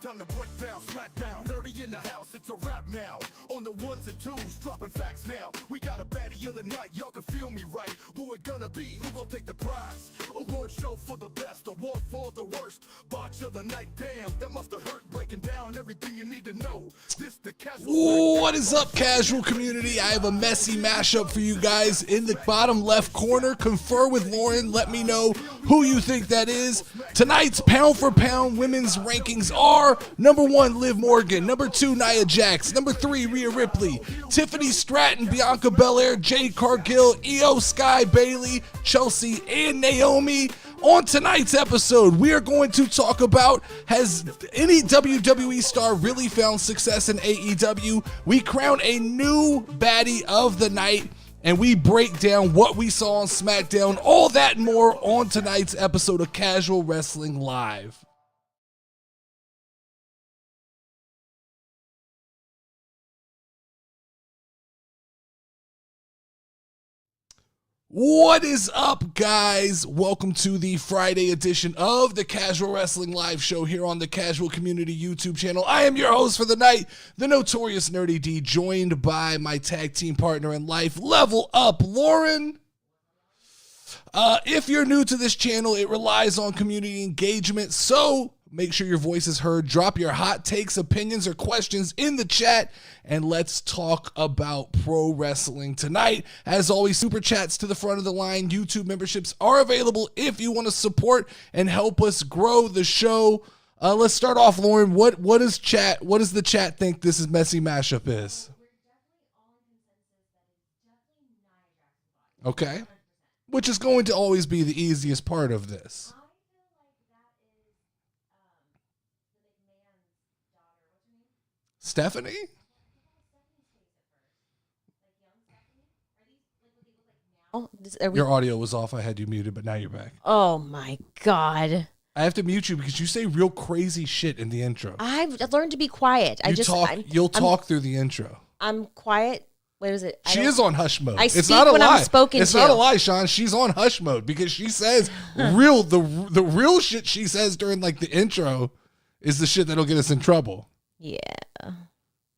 Time to break down, smack down, 30 in the house, it's a rap now. On the ones and twos, dropping facts now. We got a baddie in the night, y'all can feel me right. Who it gonna be? Who gon' take the prize? Award show for the best, award for the worst. Botch of the night, damn, that must have hurt. Breaking down everything you need to know. This the casual. What is up, casual community? I have a messy mashup for you guys in the bottom left corner. Confer with Lauren. Let me know who you think that is. Tonight's pound for pound women's rankings are number 1, Liv Morgan. Number 2, Nia Jax. Number 3, Rhea Ripley. Tiffany Stratton, Bianca Belair, Jade Cargill, Io Sky Bailey, Chelsea, and Naomi. On tonight's episode, we are going to talk about, has any WWE star really found success in AEW? We crown a new baddie of the night, and we break down what we saw on SmackDown. All that and more on tonight's episode of Casual Wrestling Live. What is up, guys? Welcome to the Friday edition of the Casual Wrestling Live show here on the Casual Community YouTube channel. I am your host for the night, the Notorious Nerdy D, joined by my tag team partner in life, Level Up Lauren. If you're new to this channel, it relies on community engagement, so make sure your voice is heard. Drop your hot takes, opinions, or questions in the chat, and let's talk about pro wrestling tonight. As always, super chats to the front of the line. YouTube memberships are available if you want to support and help us grow the show. Let's start off, Lauren. What does the chat think this is messy mashup is? Okay. Which is going to always be the easiest part of this. Stephanie? Your audio was off. I had you muted, but now you're back. Oh my God. I have to mute you because you say real crazy shit in the intro. I've learned to be quiet. You'll talk through the intro. I'm quiet. What is it? She is on hush mode. I speak when I'm spoken to. It's not a lie, Sean. She's on hush mode because she says the real shit she says during like the intro is the shit that'll get us in trouble. Yeah.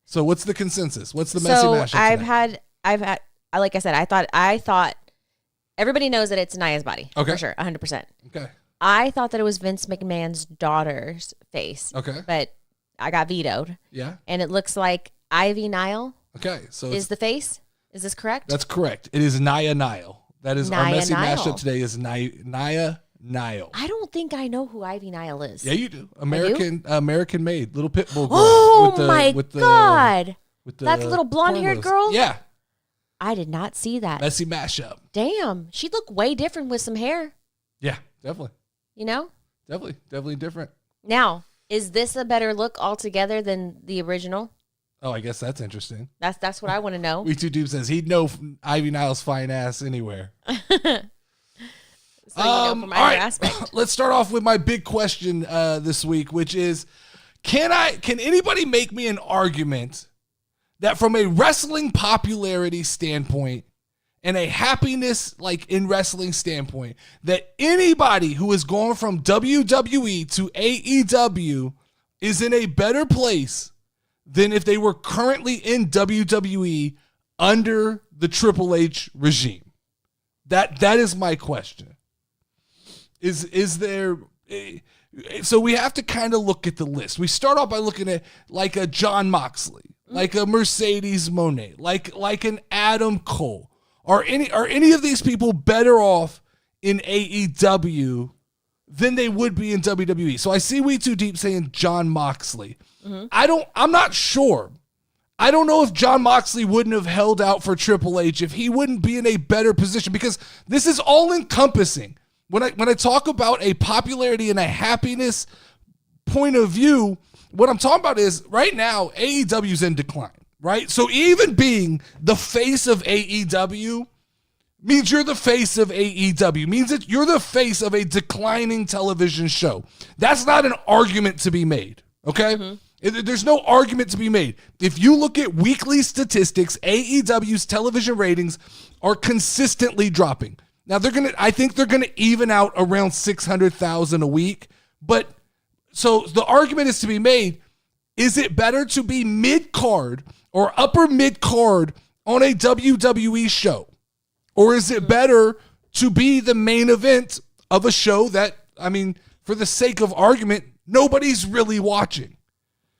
So what's the consensus? What's the messy mashup? I've had, like I said, I thought everybody knows that it's Nia's body. Okay. For sure. 100%. Okay. I thought that it was Vince McMahon's daughter's face. Okay. But I got vetoed. Yeah. And it looks like Ivy Nile. Okay. So is the face? Is this correct? That's correct. It is Nia Nile. That is our messy Nile. mashup today is Nia Nile. I don't think I know who Ivy Nile is. Yeah, you do. American made little pit bull girl. Oh my God. With the that little blonde-haired girl? Yeah. I did not see that. Messy mashup. Damn. She'd look way different with some hair. Yeah, definitely. You know? Definitely different. Now, is this a better look altogether than the original? Oh, I guess that's interesting. That's what I want to know. We Too Deep says he'd know Ivy Nile's fine ass anywhere. So from either aspect. Let's start off with my big question this week, which is, can anybody make me an argument that from a wrestling popularity standpoint and a happiness like in wrestling standpoint, that anybody who has gone from WWE to AEW is in a better place than if they were currently in WWE under the Triple H regime? That is my question. Is there? So we have to kind of look at the list. We start off by looking at like a Jon Moxley, like a Mercedes Moné, like an Adam Cole. Are any of these people better off in AEW than they would be in WWE? So I see We Too Deep saying Jon Moxley. Mm-hmm. I'm not sure. I don't know if Jon Moxley wouldn't have held out for Triple H if he wouldn't be in a better position, because this is all encompassing. When I talk about a popularity and a happiness point of view, what I'm talking about is right now AEW's in decline, right? So even being the face of AEW means you're the face of AEW, means that you're the face of a declining television show. That's not an argument to be made, okay? Mm-hmm. There's no argument to be made. If you look at weekly statistics, AEW's television ratings are consistently dropping. Now I think they're gonna even out around 600,000 a week, but So the argument is to be made, is it better to be mid-card or upper mid-card on a WWE show? Or is it better to be the main event of a show that, I mean, for the sake of argument, nobody's really watching?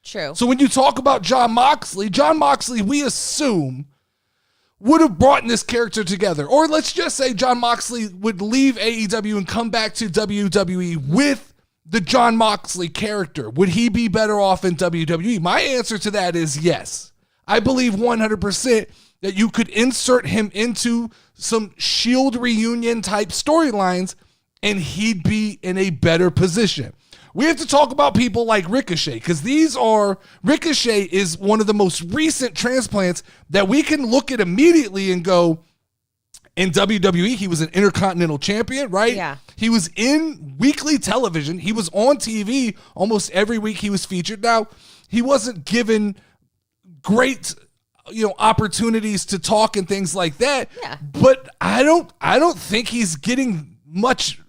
True. So when you talk about Jon Moxley, we assume, would have brought this character together. Or let's just say Jon Moxley would leave AEW and come back to WWE with the Jon Moxley character. Would he be better off in WWE? My answer to that is yes. I believe 100% that you could insert him into some Shield reunion type storylines and he'd be in a better position. We have to talk about people like Ricochet, because Ricochet is one of the most recent transplants that we can look at immediately and go, in WWE, he was an Intercontinental Champion, right? Yeah. He was in weekly television. He was on TV almost every week he was featured. Now, he wasn't given great, opportunities to talk and things like that. Yeah. But I don't think he's getting much.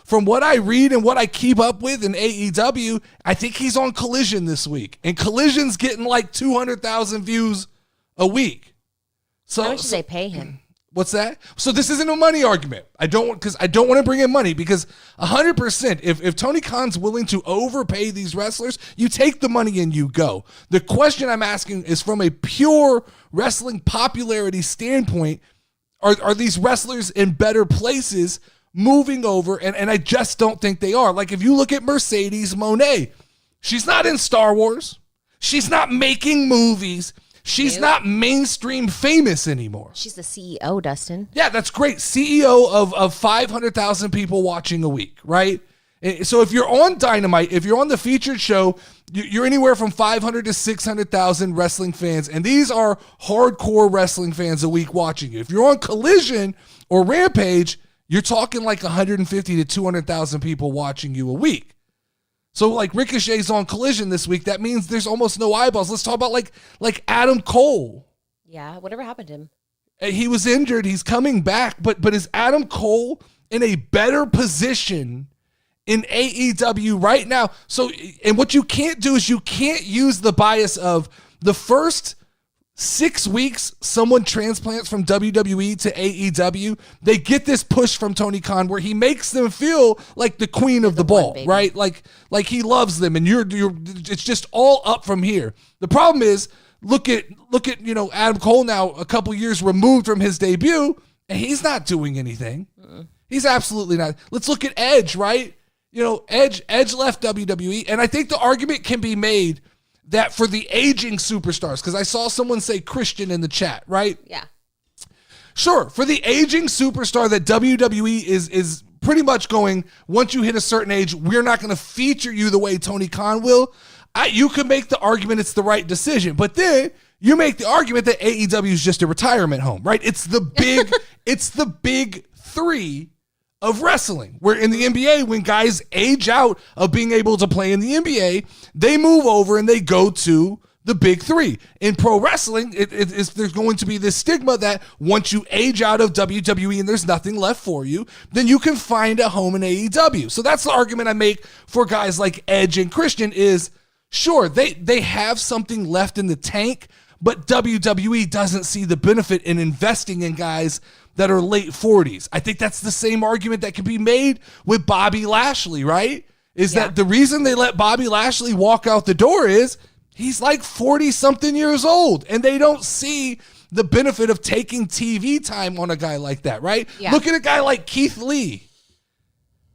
From what I read and what I keep up with in AEW, I think he's on Collision this week. And Collision's getting like 200,000 views a week. So, How much do they pay him? What's that? So this isn't a money argument. I don't want to bring in money, because 100%, if Tony Khan's willing to overpay these wrestlers, you take the money and you go. The question I'm asking is from a pure wrestling popularity standpoint, are these wrestlers in better places moving over? And I just don't think they are. Like if you look at Mercedes Moné, she's not in Star Wars. She's not making movies. She's not mainstream famous anymore. She's the CEO, Dustin. Yeah, that's great. CEO of 500,000 people watching a week, right? So if you're on Dynamite, if you're on the featured show, you're anywhere from 500 to 600,000 wrestling fans. And these are hardcore wrestling fans a week watching you. If you're on Collision or Rampage, you're talking like 150 to 200,000 people watching you a week. So like Ricochet's on Collision this week. That means there's almost no eyeballs. Let's talk about like Adam Cole. Yeah, whatever happened to him? He was injured. He's coming back. But is Adam Cole in a better position in AEW right now? So, and what you can't do is you can't use the bias of the first 6 weeks someone transplants from WWE to AEW, they get this push from Tony Khan where he makes them feel like the queen of the ball, right? Like he loves them, and you're it's just all up from here. The problem is, look at Adam Cole now, a couple years removed from his debut, and he's not doing anything. He's absolutely not. Let's look at Edge, right? Edge left WWE, and I think the argument can be made that for the aging superstars, because I saw someone say Christian in the chat, right? Yeah. Sure, for the aging superstar that WWE is pretty much going, once you hit a certain age, we're not going to feature you the way Tony Khan will. You could make the argument it's the right decision, but then you make the argument that AEW is just a retirement home, right? It's the big three of wrestling, where in the NBA, when guys age out of being able to play in the NBA, they move over and they go to the big three. In pro wrestling, there's going to be this stigma that once you age out of WWE and there's nothing left for you, then you can find a home in AEW. So that's the argument I make for guys like Edge and Christian is, sure, they have something left in the tank, but WWE doesn't see the benefit in investing in guys that are late 40s. I think that's the same argument that can be made with Bobby Lashley, right? That the reason they let Bobby Lashley walk out the door is he's like 40-something years old, and they don't see the benefit of taking TV time on a guy like that, right? Yeah. Look at a guy like Keith Lee.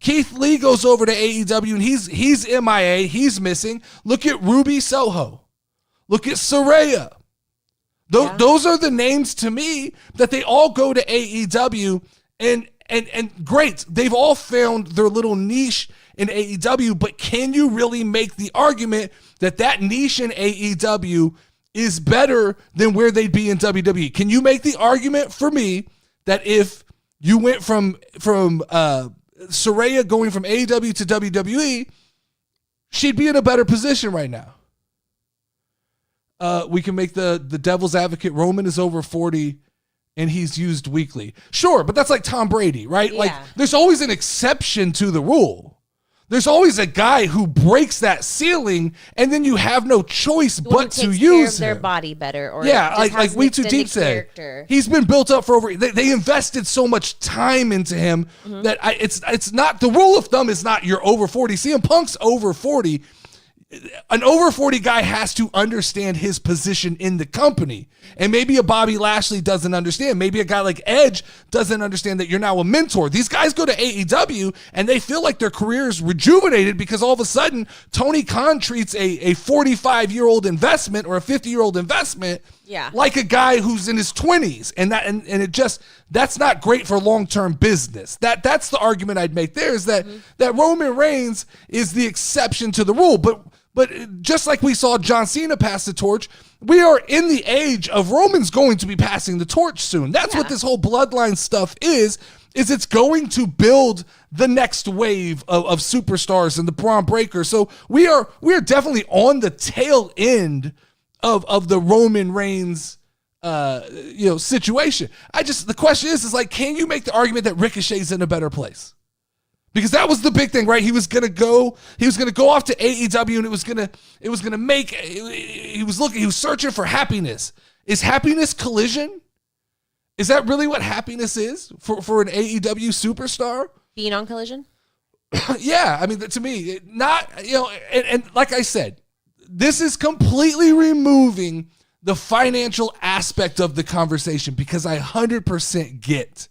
Keith Lee goes over to AEW, and he's MIA. He's missing. Look at Ruby Soho. Look at Saraya. Those are the names to me that they all go to AEW, and great. They've all found their little niche in AEW, but can you really make the argument that niche in AEW is better than where they'd be in WWE? Can you make the argument for me that if you went from Saraya going from AEW to WWE, she'd be in a better position right now? We can make the devil's advocate. Roman is over 40 and he's used weekly. Sure, but that's like Tom Brady, right? Yeah. Like there's always an exception to the rule. There's always a guy who breaks that ceiling, and then you have no choice The one but who to takes care use of their him. body better, or Yeah, just like has an We Too extended Deep said, character. he's been built up for over. They invested so much time into him that it's not, the rule of thumb is not you're over 40. CM Punk's over 40. An over 40 guy has to understand his position in the company. And maybe a Bobby Lashley doesn't understand. Maybe a guy like Edge doesn't understand that you're now a mentor. These guys go to AEW and they feel like their career is rejuvenated because all of a sudden Tony Khan treats a 45-year-old investment or a 50-year-old investment like a guy who's in his 20s. And that's not great for long-term business. That's the argument I'd make there, is that Roman Reigns is the exception to the rule. But just like we saw John Cena pass the torch, we are in the age of Roman's going to be passing the torch soon. That's what this whole bloodline stuff is it's going to build the next wave of superstars and the Braun Breaker. So we are definitely on the tail end of the Roman Reigns situation. The question is like, can you make the argument that Ricochet's in a better place? Because that was the big thing, right? He was gonna go off to AEW, and he was searching for happiness. Is happiness Collision? Is that really what happiness is for an AEW superstar? Being on Collision? Yeah, I mean, to me, not, and like I said, this is completely removing the financial aspect of the conversation, because I 100% get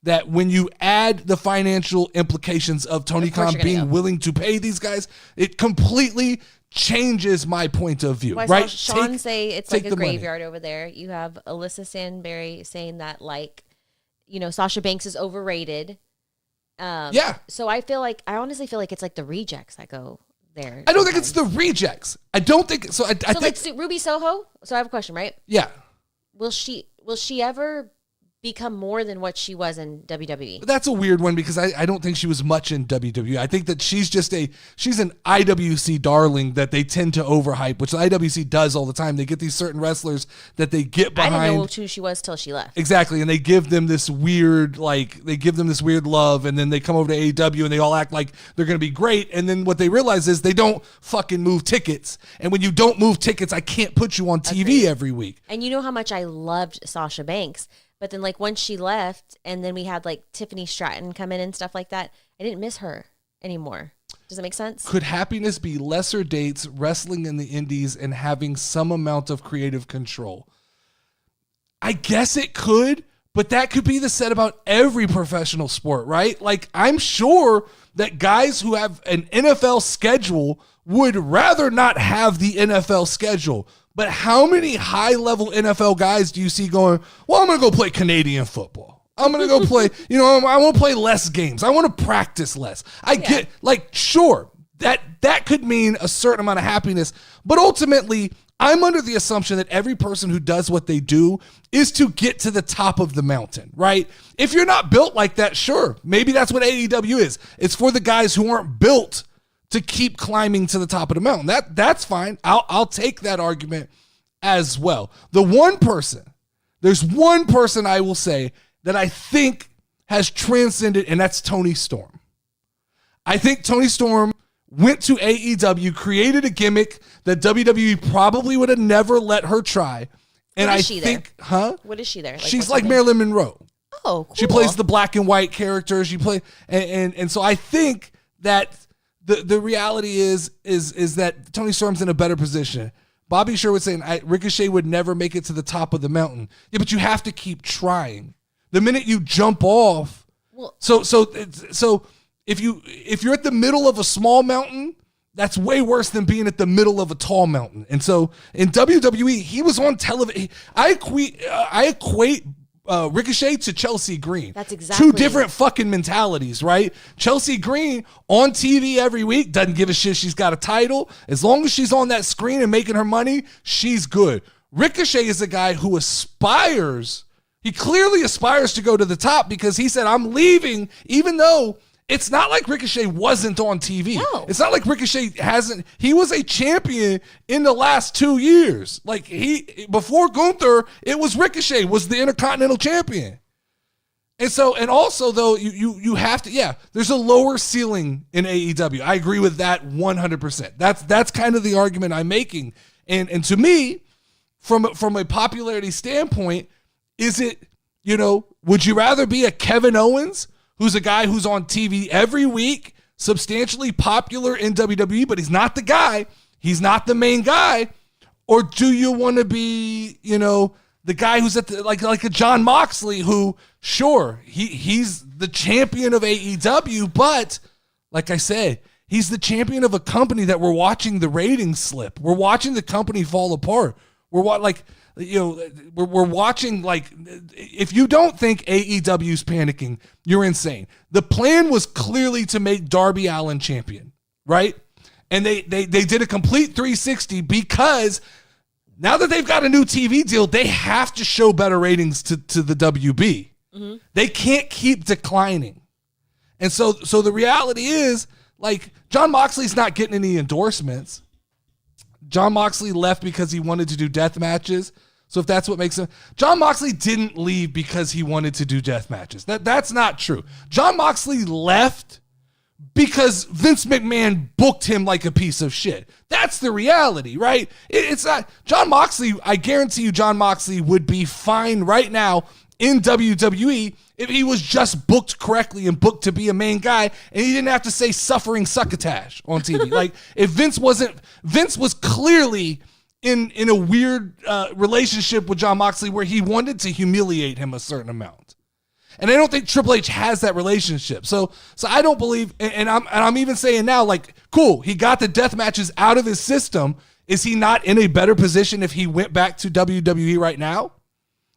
that when you add the financial implications of Tony Khan being willing to pay these guys, it completely changes my point of view. Well, I right? saw Sean say it's like a graveyard money over there. You have Alyssa Sandberry saying that, Sasha Banks is overrated. So I honestly feel like it's like the rejects that go there. I don't think it's the rejects. I don't think so. I think like Ruby Soho. So I have a question, right? Yeah. Will she ever become more than what she was in WWE? That's a weird one, because I don't think she was much in WWE. I think that she's an IWC darling that they tend to overhype, which the IWC does all the time. They get these certain wrestlers that they get behind. I didn't know who she was till she left. Exactly, and they give them this weird love, and then they come over to AEW and they all act like they're going to be great, and then what they realize is they don't fucking move tickets. And when you don't move tickets, I can't put you on TV every week. And you know how much I loved Sasha Banks. But then, once she left, and then we had, Tiffany Stratton come in and stuff like that, I didn't miss her anymore. Does that make sense? Could happiness be lesser dates, wrestling in the indies, and having some amount of creative control? I guess it could, but that could be the said about every professional sport, right? I'm sure that guys who have an NFL schedule would rather not have the NFL schedule. But how many high-level NFL guys do you see going, well, I'm going to go play Canadian football. I'm going to go play, I want to play less games. I want to practice less. Get, sure, that could mean a certain amount of happiness. But ultimately, I'm under the assumption that every person who does what they do is to get to the top of the mountain, right? If you're not built like that, sure, maybe that's what AEW is. It's for the guys who aren't built to keep climbing to the top of the mountain. That's fine. I'll take that argument as well. There's one person I will say that I think has transcended, and that's Toni Storm. I think Toni Storm went to AEW, created a gimmick that WWE probably would have never let her try. And what is she there? What is she there? She's like Marilyn Monroe. Oh, cool. She plays the black and white character. And so I think that the reality is that Toni Storm's in a better position. Bobby Sherwood saying Ricochet would never make it to the top of the mountain. Yeah, but you have to keep trying. The minute you jump off, so if you're at the middle of a small mountain, that's way worse than being at the middle of a tall mountain. And so in WWE, he was on television. I equate Ricochet to Chelsea Green. That's exactly two different fucking mentalities, right? Chelsea Green on TV every week, doesn't give a shit. She's got a title. As long as she's on that screen and making her money, she's good. Ricochet is a guy who aspires. He clearly aspires to go to the top, because he said, I'm leaving, even though it's not like Ricochet wasn't on TV. No. It's not like Ricochet he was a champion in the last 2 years. Before Gunther, it was Ricochet was the Intercontinental Champion. And also though, you have to, yeah, there's a lower ceiling in AEW. I agree with that 100%. That's kind of the argument I'm making. And to me, from a popularity standpoint, is it, would you rather be a Kevin Owens, who's a guy who's on TV every week, substantially popular in WWE, but he's not the guy, he's not the main guy, or do you want to be, the guy who's at the, like a Jon Moxley, who, sure, he's the champion of AEW, but like I said, he's the champion of a company that we're watching the ratings slip. We're watching the company fall apart. We're watching, like, if you don't think AEW's panicking, you're insane. The plan was clearly to make Darby Allin champion, right? And they did a complete 360 because now that they've got a new TV deal, they have to show better ratings to the WB. Mm-hmm. They can't keep declining. And so the reality is, like, Jon Moxley's not getting any endorsements. Jon Moxley left because he wanted to do death matches. So if that's what makes him, Jon Moxley didn't leave because he wanted to do death matches. That's not true. Jon Moxley left because Vince McMahon booked him like a piece of shit. That's the reality, right? It's not Jon Moxley. I guarantee you Jon Moxley would be fine right now in WWE if he was just booked correctly and booked to be a main guy and he didn't have to say suffering succotash on TV. Like, if Vince was clearly in a weird relationship with Jon Moxley where he wanted to humiliate him a certain amount. And I don't think Triple H has that relationship. So I don't believe, and I'm even saying now, like, cool, he got the death matches out of his system. Is he not in a better position if he went back to WWE right now?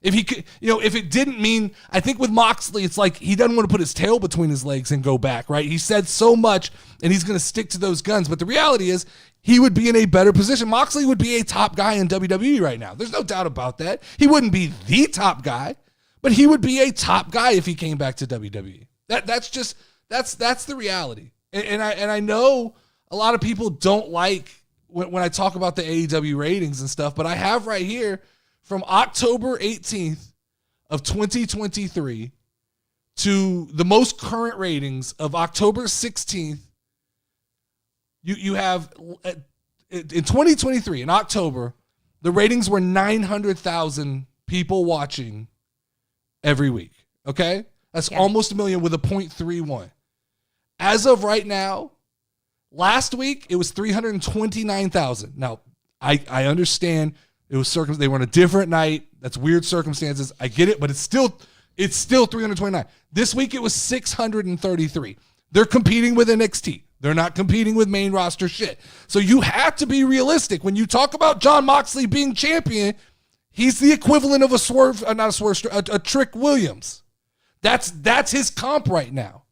If he could, if it didn't mean, I think with Moxley, it's like he doesn't want to put his tail between his legs and go back, right? He said so much and he's going to stick to those guns. But the reality is he would be in a better position. Moxley would be a top guy in WWE right now. There's no doubt about that. He wouldn't be the top guy, but he would be a top guy if he came back to WWE. That's the reality. And I know a lot of people don't like when I talk about the AEW ratings and stuff, but I have right here from October 18th of 2023 to the most current ratings of October 16th, you have, in 2023, in October, the ratings were 900,000 people watching every week, okay? That's almost a million with a 0.31. As of right now, last week, it was 329,000. Now, I understand it was they were on a different night. That's weird circumstances. I get it, but it's still 329. This week it was 633. They're competing with NXT. They're not competing with main roster shit. So you have to be realistic. When you talk about Jon Moxley being champion, he's the equivalent of a Trick Williams. That's his comp right now.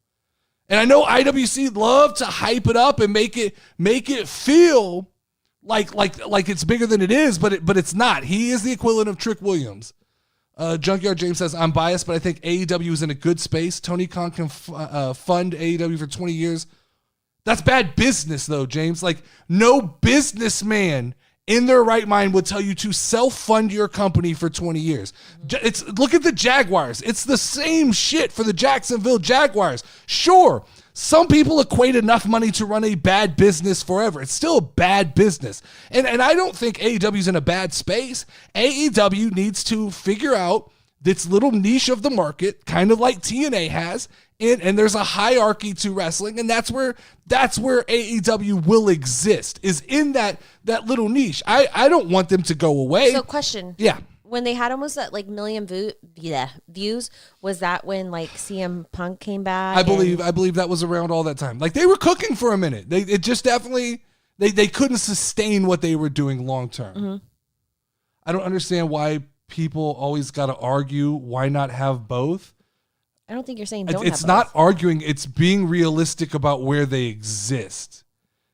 And I know IWC love to hype it up and make it feel like it's bigger than it is, but it's not. He is the equivalent of Trick Williams. Junkyard James says, I'm biased, but I think AEW is in a good space. Tony Khan can fund AEW for 20 years. That's bad business, though, James. Like, no businessman in their right mind would tell you to self-fund your company for 20 years. Look at the Jaguars. It's the same shit for the Jacksonville Jaguars. Sure, some people equate enough money to run a bad business forever. It's still a bad business. And I don't think AEW's in a bad space. AEW needs to figure out this little niche of the market, kind of like TNA has, and there's a hierarchy to wrestling, and that's where AEW will exist, is in that little niche. I don't want them to go away. So question. Yeah. When they had almost that like million views, was that when like CM Punk came back? I believe that was around all that time. Like, they were cooking for a minute. It just definitely they couldn't sustain what they were doing long term. Mm-hmm. I don't understand why people always got to argue. Why not have both? I don't think you're saying it's not arguing. It's being realistic about where they exist.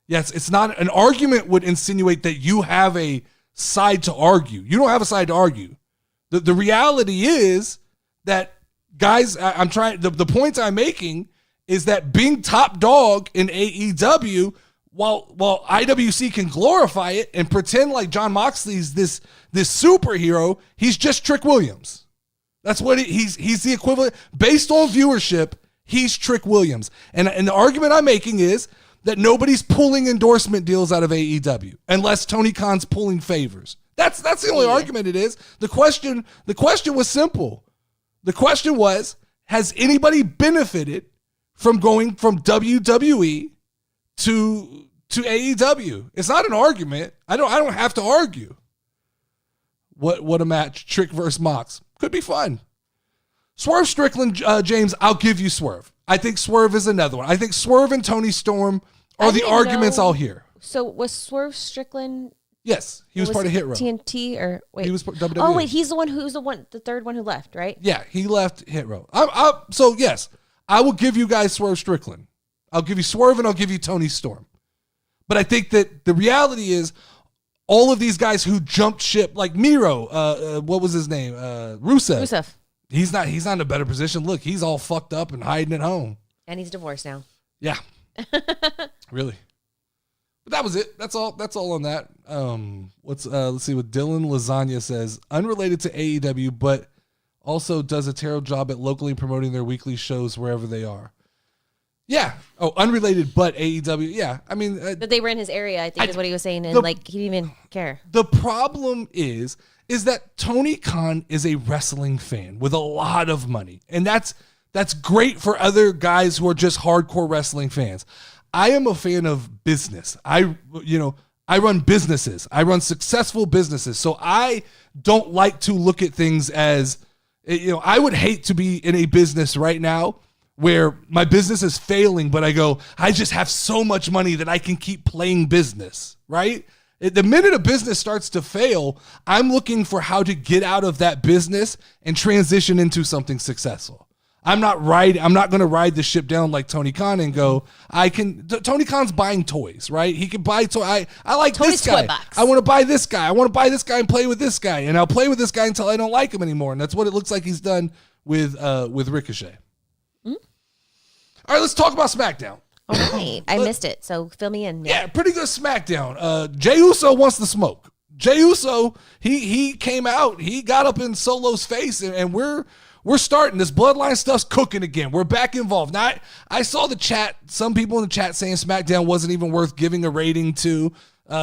Yes, it's not an argument would insinuate that you have a side to argue. You don't have a side to argue. The reality is that, guys, I'm trying. The point I'm making is that being top dog in AEW, while IWC can glorify it and pretend like Jon Moxley's this superhero, he's just Trick Williams. That's what he's the equivalent. Based on viewership, he's Trick Williams. And the argument I'm making is that nobody's pulling endorsement deals out of AEW unless Tony Khan's pulling favors. That's the only argument it is. The question was simple. The question was, has anybody benefited from going from WWE to AEW? It's not an argument. I don't have to argue. What a match. Trick versus Mox. Could be fun. Swerve Strickland, James, I'll give you Swerve. I think Swerve is another one. I think Swerve and Tony Storm are the arguments I'll hear. So was Swerve Strickland? Yes, he was part of Hit Row. TNT or wait? He was WWE. Oh wait, he's the third one who left, right? Yeah, he left Hit Row. So yes, I will give you guys Swerve Strickland. I'll give you Swerve and I'll give you Tony Storm. But I think that the reality is all of these guys who jumped ship, like Miro, what was his name? Rusev. He's not in a better position. Look, he's all fucked up and hiding at home. And he's divorced now. Yeah. Really. But that was it. That's all on that. Let's see what Dylan Lasagna says. Unrelated to AEW, but also does a terrible job at locally promoting their weekly shows wherever they are. Yeah. Oh, unrelated, but AEW. Yeah. I mean, that they were in his area, I think is what he was saying. And he didn't even care. The problem is that Tony Khan is a wrestling fan with a lot of money. And that's great for other guys who are just hardcore wrestling fans. I am a fan of business. I run businesses. I run successful businesses. So I don't like to look at things as, I would hate to be in a business right now where my business is failing, but I just have so much money that I can keep playing business, right? The minute a business starts to fail, I'm looking for how to get out of that business and transition into something successful. I'm not going to ride the ship down like Tony Khan and go, Tony Khan's buying toys, right? He can buy toys. I like Tony's this guy. Toy box. I want to buy this guy. I want to buy this guy and play with this guy. And I'll play with this guy until I don't like him anymore. And that's what it looks like he's done with Ricochet. All right, let's talk about SmackDown. All right. I missed it, so fill me in. Yeah, pretty good SmackDown. Jey Uso wants the smoke. Jey Uso, he came out, he got up in Solo's face, and we're starting. This bloodline stuff's cooking again. We're back involved. Now, I saw the chat, some people in the chat saying SmackDown wasn't even worth giving a rating to.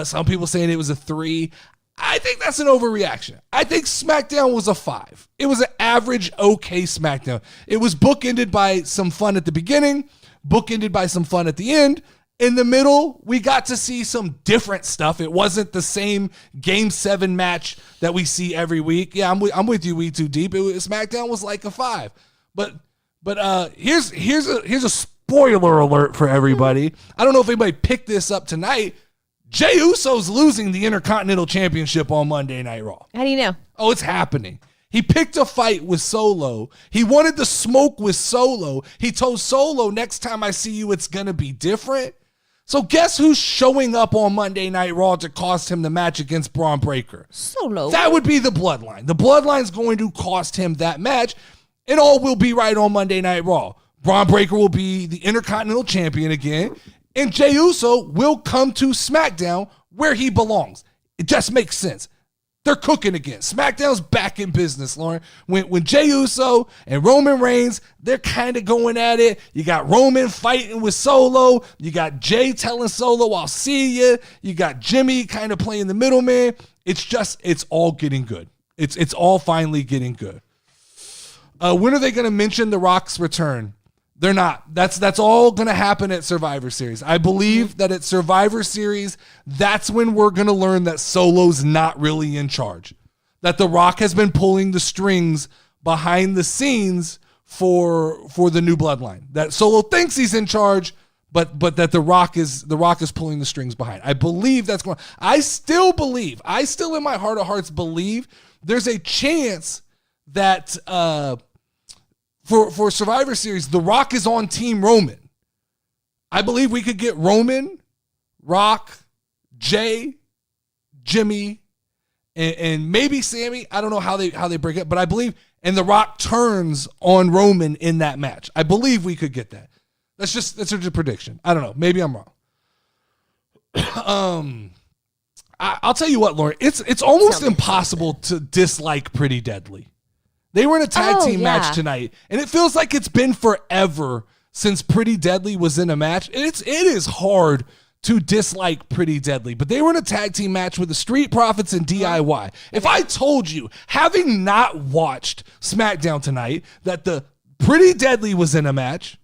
Some people saying it was a 3. I think that's an overreaction. I think SmackDown was a 5. It was an average, okay SmackDown. It was bookended by some fun at the beginning, bookended by some fun at the end. In the middle, we got to see some different stuff. It wasn't the same Game 7 match that we see every week. Yeah, I'm with you, We Too Deep. SmackDown was like a 5. But here's a spoiler alert for everybody. I don't know if anybody picked this up tonight. Jey Uso's losing the Intercontinental Championship on Monday Night Raw. How do you know? Oh, it's happening. He picked a fight with Solo. He wanted to smoke with Solo. He told Solo, next time I see you, it's going to be different. So guess who's showing up on Monday Night Raw to cost him the match against Braun Breaker? Solo. That would be the Bloodline. The Bloodline's going to cost him that match. It all will be right on Monday Night Raw. Braun Breaker will be the Intercontinental Champion again. And Jey Uso will come to SmackDown where he belongs. It just makes sense. They're cooking again. SmackDown's back in business, Lauren. When Jey Uso and Roman Reigns, they're kind of going at it. You got Roman fighting with Solo. You got Jey telling Solo, I'll see you. You got Jimmy kind of playing the middleman. It's all getting good. It's all finally getting good. When are they going to mention The Rock's return? They're not. That's all going to happen at Survivor Series. I believe that at Survivor Series, that's when we're going to learn that Solo's not really in charge. That The Rock has been pulling the strings behind the scenes for the new bloodline. That Solo thinks he's in charge, but that The Rock is pulling the strings behind. I believe that's going. I still in my heart of hearts believe there's a chance that for Survivor Series, The Rock is on Team Roman. I believe we could get Roman, Rock, Jey, Jimmy, and maybe Sammy. I don't know how they break it, but I believe, and The Rock turns on Roman in that match. I believe we could get that. That's just a prediction. I don't know. Maybe I'm wrong. I'll tell you what, Lauren. It's almost impossible to dislike Pretty Deadly. They were in a tag team yeah. match tonight, and it feels like it's been forever since Pretty Deadly was in a match. It is hard to dislike Pretty Deadly, but they were in a tag team match with the Street Profits and DIY. If I told you, having not watched SmackDown tonight, that the Pretty Deadly was in a match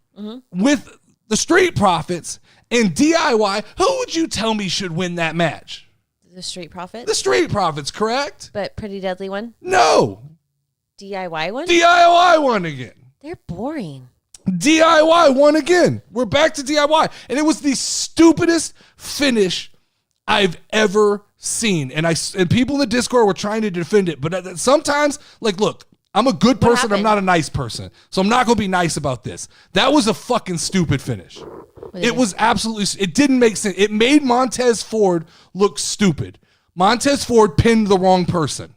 with the Street Profits and DIY, who would you tell me should win that match? The Street Profits? The Street Profits, correct? But Pretty Deadly one? No. DIY one? DIY won again. They're boring. DIY won again. We're back to DIY. And it was the stupidest finish I've ever seen. And people in the Discord were trying to defend it. But sometimes, like, look, I'm a good person. I'm not a nice person. So I'm not going to be nice about this. That was a fucking stupid finish. It was absolutely, it didn't make sense. It made Montez Ford look stupid. Montez Ford pinned the wrong person.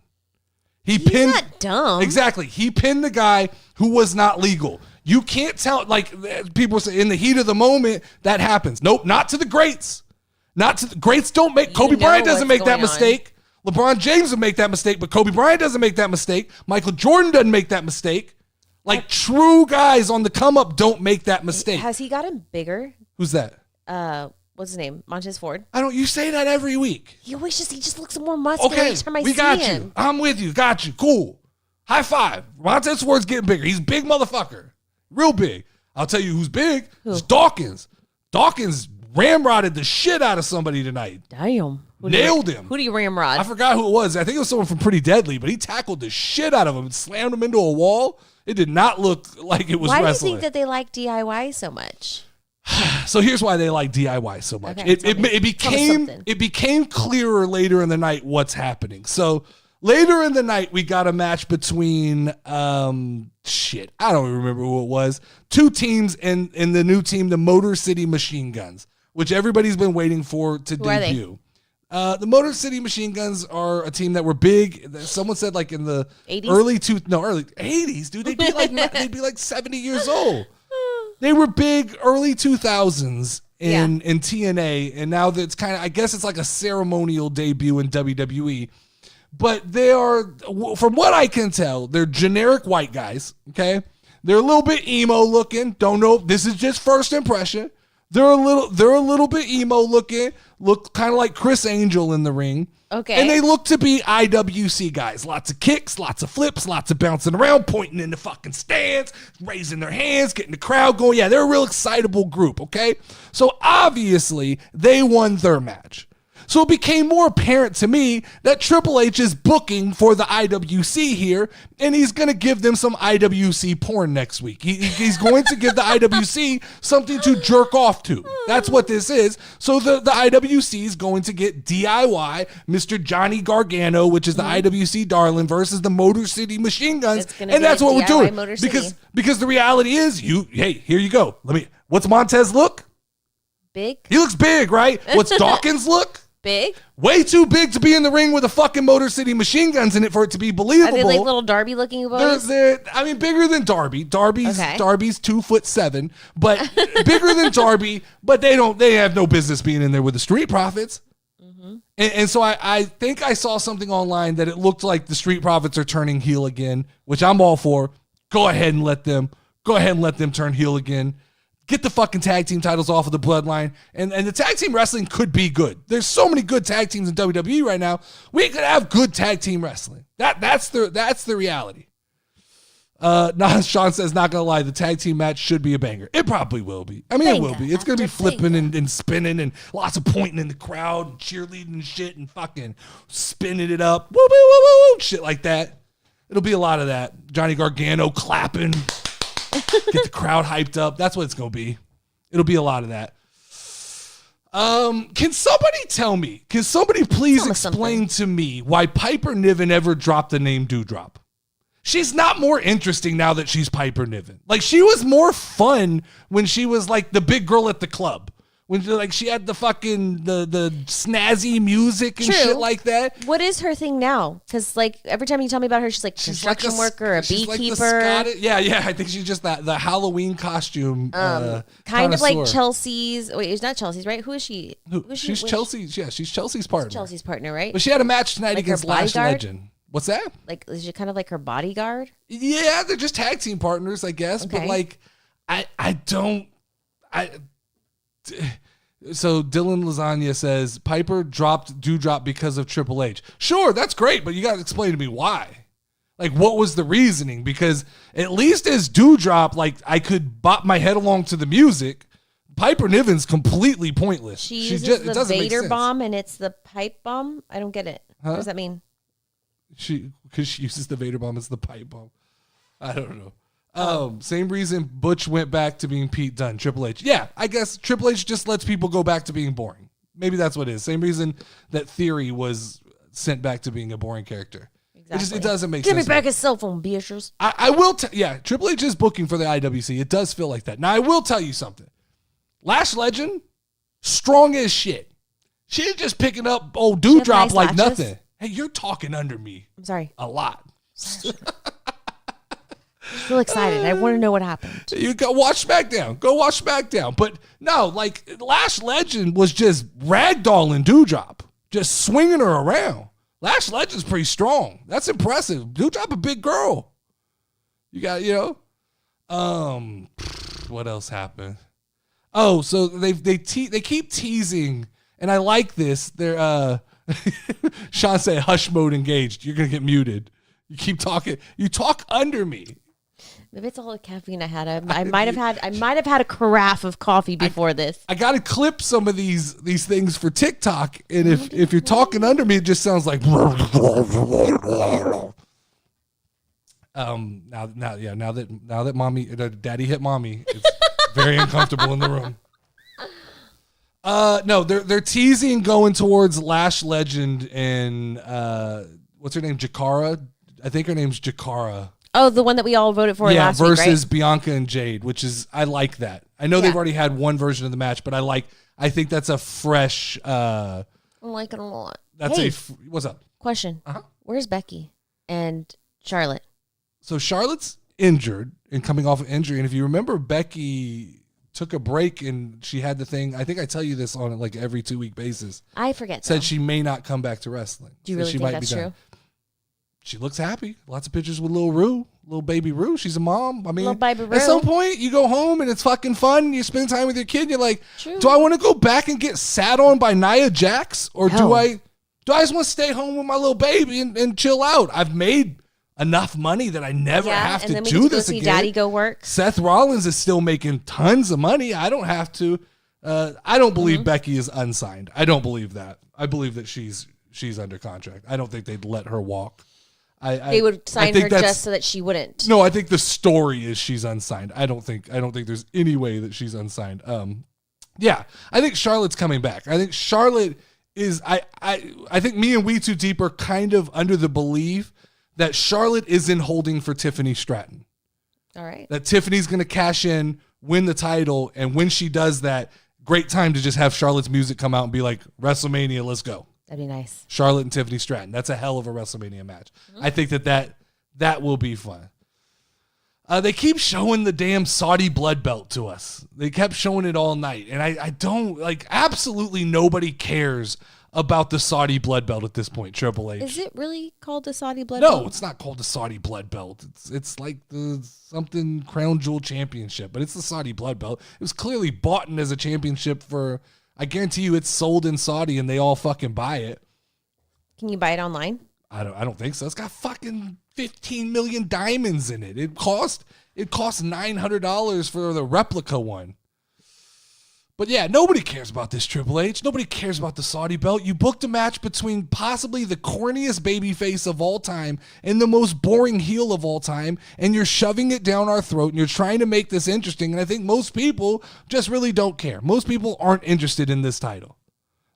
He's not dumb. Exactly. He pinned the guy who was not legal. You can't tell, like people say, in the heat of the moment, that happens. Nope, not to the greats. Not to the greats don't make, Kobe Bryant doesn't make that mistake. LeBron James would make that mistake, but Kobe Bryant doesn't make that mistake. Michael Jordan doesn't make that mistake. Like true guys on the come up don't make that mistake. Has he gotten bigger? Who's that? What's his name? Montez Ford. You say that every week. He just looks more muscular every time I see him. We got you. I'm with you. Got you. Cool. High five. Montez Ford's getting bigger. He's a big motherfucker. Real big. I'll tell you who's big. It's Dawkins. Dawkins ramrodded the shit out of somebody tonight. Damn. Nailed him. Who do you ramrod? I forgot who it was. I think it was someone from Pretty Deadly, but he tackled the shit out of him and slammed him into a wall. It did not look like it was wrestling. Why do you think that they like DIY so much? So here's why they like DIY so much. Okay, it became clearer later in the night what's happening. So later in the night, we got a match between I don't even remember who it was. Two teams in the new team, the Motor City Machine Guns, which everybody's been waiting for to debut. The Motor City Machine Guns are a team that were big. Someone said like in the 80s? early 80s, dude. They'd be like 70 years old. They were big early 2000s in TNA, and now that's kind of, I guess it's like a ceremonial debut in WWE. But they are, from what I can tell, they're generic white guys, okay? They're a little bit emo looking. Don't know. This is just first impression. They're a little bit emo looking. Look kind of like Chris Angel in the ring. Okay. And they look to be IWC guys. Lots of kicks, lots of flips, lots of bouncing around, pointing in the fucking stands, raising their hands, getting the crowd going. Yeah, they're a real excitable group, okay? So obviously, they won their match. So it became more apparent to me that Triple H is booking for the IWC here, and he's going to give them some IWC porn next week. He's going to give the IWC something to jerk off to. That's what this is. So the IWC is going to get DIY, Mr. Johnny Gargano, which is the IWC darling, versus the Motor City Machine Guns, and that's what we're doing. Because the reality is, here you go. What's Montez look? Big. He looks big, right? What's Dawkins look? Big? Way too big to be in the ring with a fucking Motor City Machine Guns in it for it to be believable. Are they like little Darby looking boys? They're bigger than Darby. Darby's 2'7", but bigger than Darby, but they have no business being in there with the Street Profits. Mm-hmm. And so I think I saw something online that it looked like the Street Profits are turning heel again, which I'm all for. Go ahead and let them turn heel again. Get the fucking tag team titles off of the Bloodline. And the tag team wrestling could be good. There's so many good tag teams in WWE right now. We could have good tag team wrestling. That's the reality. Sean says, not gonna lie, the tag team match should be a banger. It probably will be. I mean, it will be. It's gonna be flipping and spinning and lots of pointing in the crowd and cheerleading and shit and fucking spinning it up. Woo, woo, woo, woo, woo, shit like that. It'll be a lot of that. Johnny Gargano clapping. Get the crowd hyped up. That's what it's going to be. It'll be a lot of that. Can somebody please explain to me why Piper Niven ever dropped the name Doudrop? She's not more interesting now that she's Piper Niven. Like, she was more fun when she was like the big girl at the club. When like she had the fucking the snazzy music and shit like that. What is her thing now? Because like every time you tell me about her, she's like construction worker, a beekeeper. I think she's just the Halloween costume. Kind of like Chelsea's. Wait, it's not Chelsea's, right? Who is she? She's Chelsea's. Yeah, she's Chelsea's partner. Chelsea's partner, right? But she had a match tonight against Lash Legend. What's that? Like, is she kind of like her bodyguard? Yeah, they're just tag team partners, I guess. Okay. But like, so Dylan Lasagna says Piper dropped Doudrop because of Triple H. Sure, that's great, but you got to explain to me why. Like, what was the reasoning? Because at least as Doudrop, like, I could bop my head along to the music. Piper Niven's completely pointless. She uses the Vader bomb, and it's the pipe bomb. I don't get it. What does that mean? Because she uses the Vader bomb as the pipe bomb. I don't know. Same reason Butch went back to being Pete Dunne. Triple H. Yeah, I guess Triple H just lets people go back to being boring. Maybe that's what it is. Same reason that Theory was sent back to being a boring character. Exactly. It doesn't make sense. Give me back his cell phone, Beatrice. I will yeah, Triple H is booking for the IWC. It does feel like that. Now, I will tell you something. Lash Legend, strong as shit. She's just picking up old Doudrop nice like lashes. Nothing. Hey, you're talking under me. I'm sorry. A lot. I feel excited. I want to know what happened. You go watch SmackDown. Go watch SmackDown. But no, like Lash Legend was just ragdolling Doudrop, just swinging her around. Lash Legend's pretty strong. That's impressive. Doudrop a big girl. You got, what else happened? Oh, so they keep teasing, and I like this. They're Sean say hush mode engaged. You're gonna get muted. You keep talking. You talk under me. Maybe it's all the caffeine I had. I might have had a carafe of coffee before this. I gotta clip some of these things for TikTok, and if you're talking under me, it just sounds like. Now that mommy, daddy hit mommy, it's very uncomfortable in the room. No, they're teasing going towards Lash Legend and what's her name, Jakara? I think her name's Jakara. Oh, the one that we all voted for last week, right? Versus Bianca and Jade, which is, I like that. I know they've already had one version of the match, but I think that's a fresh. I like it a lot. What's up? Question. Where's Becky and Charlotte? So Charlotte's injured and coming off an injury, and if you remember, Becky took a break and she had the thing. I think I tell you this on like every 2-week basis. I forget. Said she may not come back to wrestling. Do you really think that's true? She looks happy. Lots of pictures with little baby Rue. She's a mom. I mean, little baby Rue. At some point, you go home and it's fucking fun. You spend time with your kid. You're like, do I want to go back and get sat on by Nia Jax, or do I just want to stay home with my little baby and chill out? I've made enough money that I never have to do this again. Daddy go work. Seth Rollins is still making tons of money. I don't have to. I don't believe Becky is unsigned. I don't believe that. I believe that she's under contract. I don't think they'd let her walk. They would sign her just so that she wouldn't. No, I think the story is she's unsigned. I don't think there's any way that she's unsigned. Yeah, I think Charlotte's coming back. I think Charlotte is. I think me and We Too Deep are kind of under the belief that Charlotte isn't holding for Tiffany Stratton. All right. That Tiffany's going to cash in, win the title, and when she does that, great time to just have Charlotte's music come out and be like, WrestleMania, let's go. That'd be nice. Charlotte and Tiffany Stratton. That's a hell of a WrestleMania match. I think that will be fun. They keep showing the damn Saudi blood belt to us. They kept showing it all night. And I don't, like, absolutely nobody cares about the Saudi blood belt at this point, Triple H. Is it really called the Saudi blood belt? No, it's not called the Saudi blood belt. It's like the something Crown Jewel Championship, but it's the Saudi blood belt. It was clearly bought in as a championship for... I guarantee you it's sold in Saudi and they all fucking buy it. Can you buy it online? I don't think so. It's got fucking 15 million diamonds in it. It cost $900 for the replica one. But yeah, nobody cares about this, Triple H. Nobody cares about the Saudi belt. You booked a match between possibly the corniest babyface of all time and the most boring heel of all time, and you're shoving it down our throat, and you're trying to make this interesting, and I think most people just really don't care. Most people aren't interested in this title.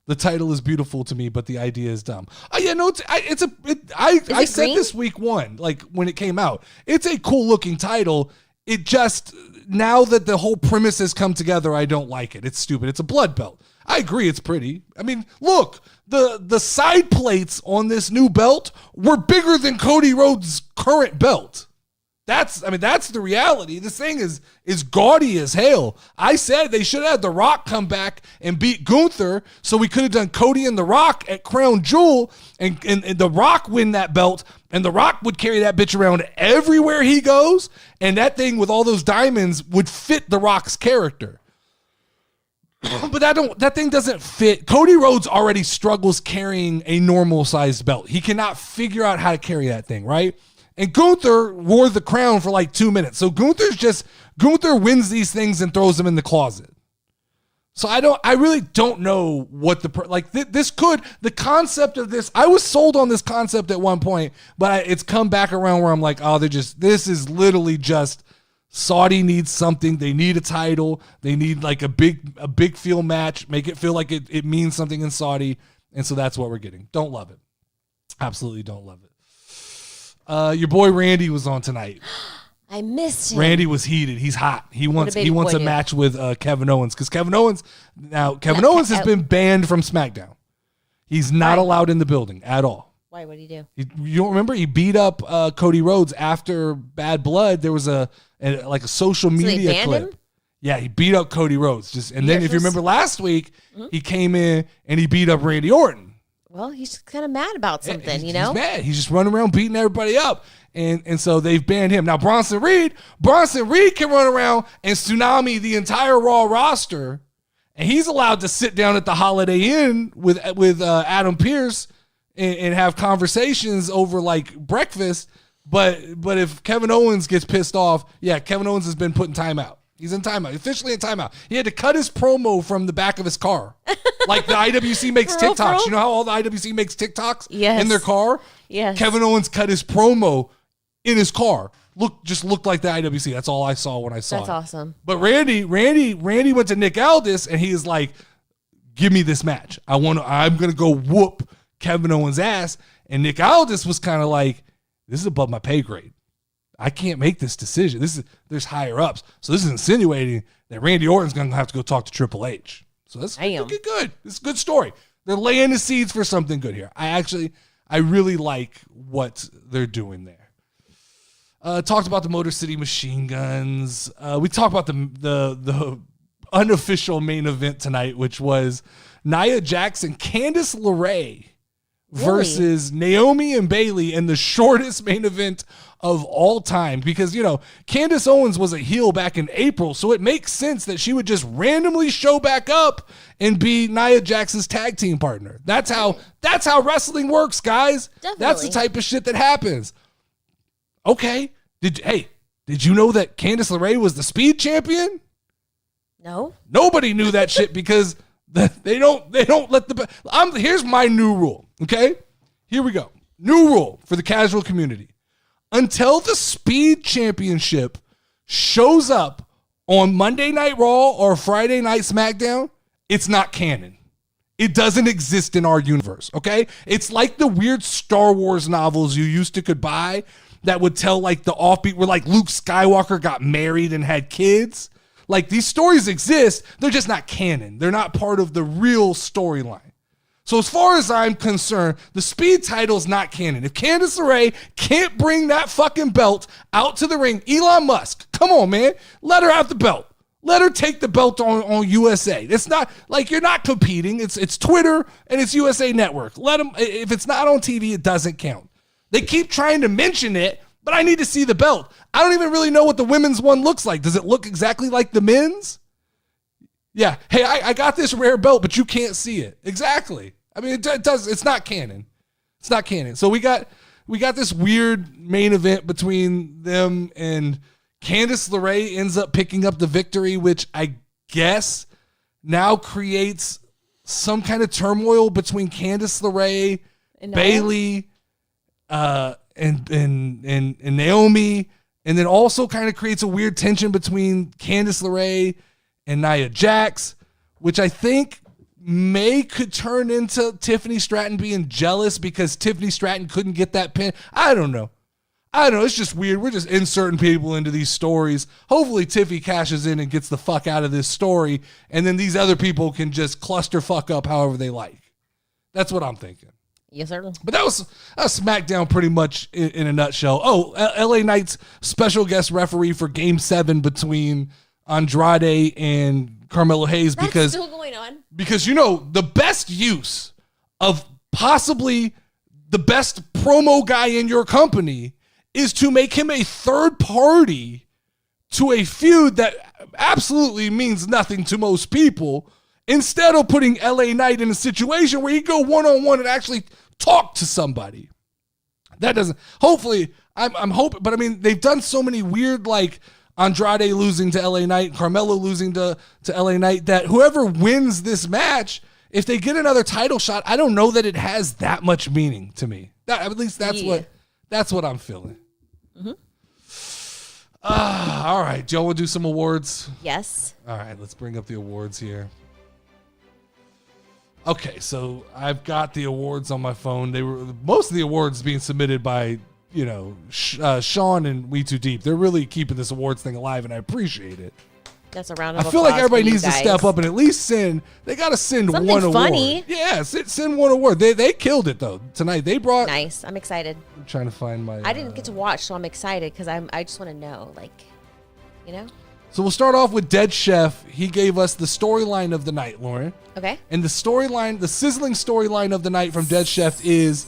The title is beautiful to me, but the idea is dumb. Oh yeah, no, I said this week one, like when it came out. It's a cool looking title. It just, now that the whole premise has come together, I don't like it. It's stupid. It's a blood belt. I agree it's pretty. I mean, look, the side plates on this new belt were bigger than Cody Rhodes' current belt. That's the reality. This thing is gaudy as hell. I said they should have had The Rock come back and beat Gunther, so we could have done Cody and The Rock at Crown Jewel, and The Rock win that belt, and The Rock would carry that bitch around everywhere he goes, and that thing with all those diamonds would fit The Rock's character. But that thing doesn't fit. Cody Rhodes already struggles carrying a normal sized belt. He cannot figure out how to carry that thing, right? And Gunther wore the crown for like 2 minutes. So Gunther wins these things and throws them in the closet. So I really don't know what the concept of this, I was sold on this concept at one point, but it's come back around where I'm like, oh, this is literally just Saudi needs something. They need a title. They need like a big feel match, make it feel like it means something in Saudi. And so that's what we're getting. Don't love it. Absolutely don't love it. Your boy Randy was on tonight. I missed him. Randy was heated. He's hot. He wants a match with Kevin Owens, because Kevin Owens has been banned from SmackDown. He's not allowed in the building at all. Why? What did he do? You don't remember? He beat up Cody Rhodes after Bad Blood. There was a social media clip. Him? Yeah, he beat up Cody Rhodes. Then if you remember last week, he came in and he beat up Randy Orton. Well, he's kind of mad about something, He's mad. He's just running around beating everybody up. And so they've banned him. Now, Bronson Reed can run around and tsunami the entire Raw roster. And he's allowed to sit down at the Holiday Inn with Adam Pearce and have conversations over like breakfast. But if Kevin Owens gets pissed off, Kevin Owens has been put in timeout. He's in timeout, officially in timeout. He had to cut his promo from the back of his car. Like the IWC makes TikToks. You know how all the IWC makes TikToks in their car? Yes. Kevin Owens cut his promo in his car. Looked like the IWC. That's all I saw when I saw it. That's awesome. But Randy went to Nick Aldis and he is like, give me this match. I'm going to go whoop Kevin Owens' ass. And Nick Aldis was kind of like, this is above my pay grade. I can't make this decision. There's higher ups. So this is insinuating that Randy Orton's going to have to go talk to Triple H. So that's looking good. It's a good story. They're laying the seeds for something good here. I really like what they're doing there. Talked about the Motor City Machine Guns. We talked about the unofficial main event tonight, which was Nia Jax and Candice LeRae versus Naomi and Bayley in the shortest main event of all time, because Candace Owens was a heel back in April, so it makes sense that she would just randomly show back up and be Nia Jax's tag team partner. That's how wrestling works, guys. Definitely. That's the type of shit that happens. Okay, did you know that Candice LeRae was the Speed champion? No, nobody knew that shit because they don't let the. Here's my new rule. Okay, here we go. New rule for the casual community. Until the Speed Championship shows up on Monday Night Raw or Friday Night SmackDown, it's not canon. It doesn't exist in our universe, okay? It's like the weird Star Wars novels you used to could buy that would tell like the offbeat where like Luke Skywalker got married and had kids. Like these stories exist, they're just not canon. They're not part of the real storyline. So as far as I'm concerned, the Speed title's not canon. If Candice LeRae can't bring that fucking belt out to the ring, Elon Musk, come on, man. Let her have the belt. Let her take the belt on USA. It's not like you're not competing. It's Twitter and it's USA Network. Let them. If it's not on TV, it doesn't count. They keep trying to mention it, but I need to see the belt. I don't even really know what the women's one looks like. Does it look exactly like the men's? Yeah. Hey, I got this rare belt, but you can't see it. Exactly. I mean, it does. It's not canon. It's not canon. So we got this weird main event between them, and Candice LeRae ends up picking up the victory, which I guess now creates some kind of turmoil between Candice LeRae, Bayley, and Naomi, and then also kind of creates a weird tension between Candice LeRae and Nia Jax, which I think could turn into Tiffany Stratton being jealous because Tiffany Stratton couldn't get that pin. I don't know. It's just weird. We're just inserting people into these stories. Hopefully Tiffy cashes in and gets the fuck out of this story, and then these other people can just cluster fuck up however they like. That's what I'm thinking. Yes, sir. But that was SmackDown pretty much in a nutshell. Oh, LA Knight's special guest referee for Game 7 between Andrade and Carmelo Hayes. That's still going on. Because, the best use of possibly the best promo guy in your company is to make him a third party to a feud that absolutely means nothing to most people, instead of putting LA Knight in a situation where he go one-on-one and actually talk to somebody. That doesn't, hopefully, I'm hoping, but I mean, they've done so many weird, like Andrade losing to LA Knight, Carmelo losing to LA Knight, that whoever wins this match, if they get another title shot, I don't know that it has that much meaning to me. At least that's what I'm feeling. Mm-hmm. All right, Joe, we'll do some awards. Yes. All right, let's bring up the awards here. Okay, so I've got the awards on my phone. Most of the awards being submitted by, Sean and We Too Deep. They're really keeping this awards thing alive, and I appreciate it. That's a round of applause. I feel like everybody needs to step up and at least they got to send something one funny. award. Yeah, send one award. They killed it, though. Tonight, they brought... Nice. I'm excited. I'm trying to find my... I didn't get to watch, so I'm excited because I just want to know, So we'll start off with Dead Chef. He gave us the storyline of the night, Lauren. Okay. And the sizzling storyline of the night from Dead Chef is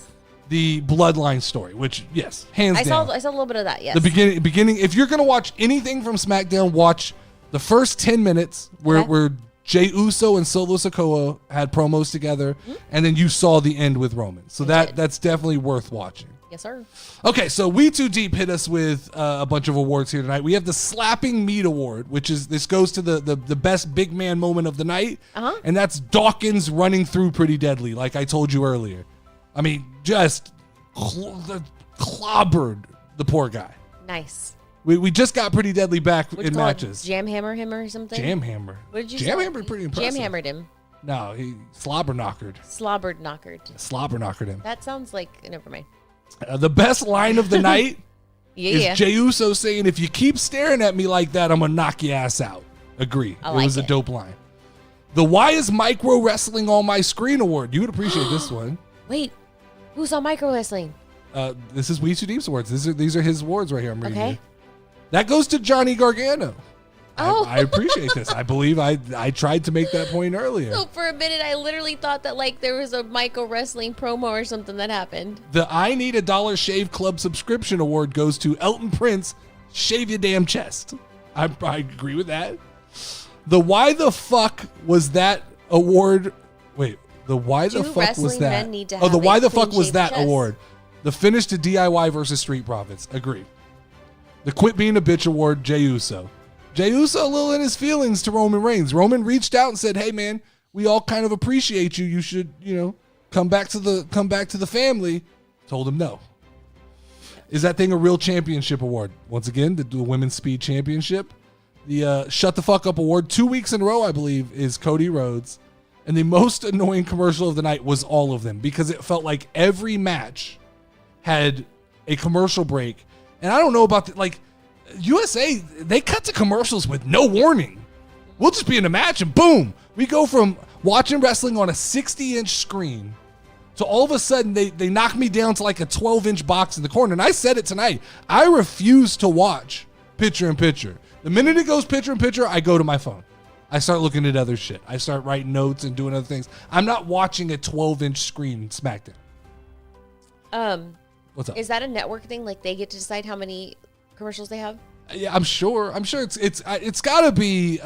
the Bloodline story, which, yes, hands down. I saw a little bit of that, yes. The beginning. If you're going to watch anything from SmackDown, watch the first 10 minutes where Jey Uso and Solo Sikoa had promos together, and then you saw the end with Roman. So that's definitely worth watching. Yes, sir. Okay, so We Too Deep hit us with a bunch of awards here tonight. We have the Slapping Meat Award, which is, this goes to the best big man moment of the night, and that's Dawkins running through Pretty Deadly, like I told you earlier. I mean, just clobbered the poor guy. Nice. We just got Pretty Deadly back What'd in you call matches. Jam hammer him or something? Jam hammer. What did you Jam say? hammer pretty impressive. Jam hammered him. No, he slobber knockered. Slobbered knockered. Slobber knockered him. That sounds like, never mind. The best line of the night Yeah. is Jey Uso saying, "If you keep staring at me like that, I'm going to knock your ass out." Agree. I It like was a dope line. The Why is Micro Wrestling on My Screen Award. You would appreciate this one. Wait, who's on micro wrestling? This is We Too Deep's awards. These are his awards right here. I'm reading. Okay. You. That goes to Johnny Gargano. Oh. I appreciate this. I believe I tried to make that point earlier. So for a minute, I literally thought that there was a micro wrestling promo or something that happened. The I Need a Dollar Shave Club subscription award goes to Elton Prince. Shave your damn chest. I agree with that. The Why the Fuck Was That award? Wait, the Why the Fuck Was That? Men need to Oh, the have Why a the Fuck Was clean-shaved That chest. award. The finish to DIY versus Street Profits. Agree. The Quit Being a Bitch award, Jey Uso. Jey Uso a little in his feelings to Roman Reigns. Roman reached out and said, "Hey man, we all kind of appreciate you. You should, come back to the family." Told him no. Is that thing a real championship award? Once again, the Women's Speed Championship. The Shut the Fuck Up award, 2 weeks in a row, I believe, is Cody Rhodes. And the most annoying commercial of the night was all of them, because it felt like every match had a commercial break. And I don't know about USA, they cut to commercials with no warning. We'll just be in a match and boom, we go from watching wrestling on a 60-inch screen to all of a sudden they knock me down to like a 12-inch box in the corner. And I said it tonight. I refuse to watch picture in picture. The minute it goes picture in picture, I go to my phone. I start looking at other shit. I start writing notes and doing other things. I'm not watching a 12-inch screen SmackDown. What's up? Is that a network thing? Like they get to decide how many commercials they have? Yeah, I'm sure it's got to be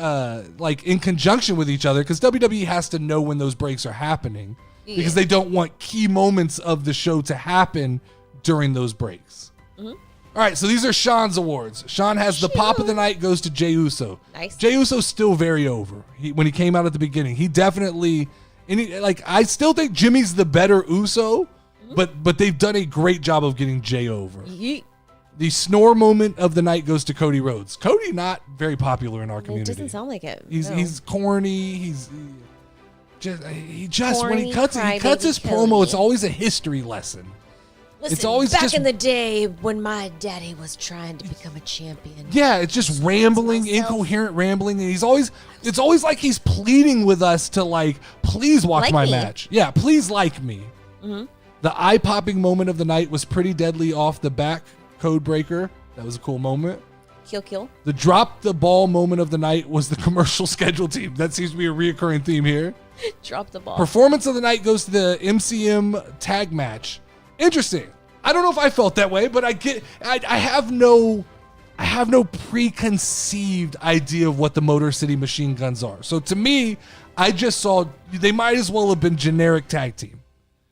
in conjunction with each other, because WWE has to know when those breaks are happening, because they don't want key moments of the show to happen during those breaks. Mm-hmm. All right, so these are Sean's awards. Sean has the Pop of the Night goes to Jey Uso. Nice. Jey Uso's still very over. When he came out at the beginning, he definitely I still think Jimmy's the better Uso, but they've done a great job of getting Jey over. Yeet. The snore moment of the night goes to Cody Rhodes. Cody not very popular in our community. It doesn't sound like it. He's corny. He just Corny, when he cuts his crybaby promo, Cody. it's always a history lesson. Listen, It's always back just- in the day when my daddy was trying to become a champion. Yeah, it's just rambling, myself. incoherent rambling, and it's always like he's pleading with us to please watch Like my me. match. Yeah, please like me. Mm-hmm. The eye-popping moment of the night was Pretty Deadly off the back code breaker. That was a cool moment. Kill. The drop the ball moment of the night was the commercial schedule team. That seems to be a reoccurring theme here. Drop the ball. Performance of the night goes to the MCM tag match. Interesting. I don't know if I felt that way, but I have no preconceived idea of what the Motor City Machine Guns are. So to me, I just saw they might as well have been generic tag team.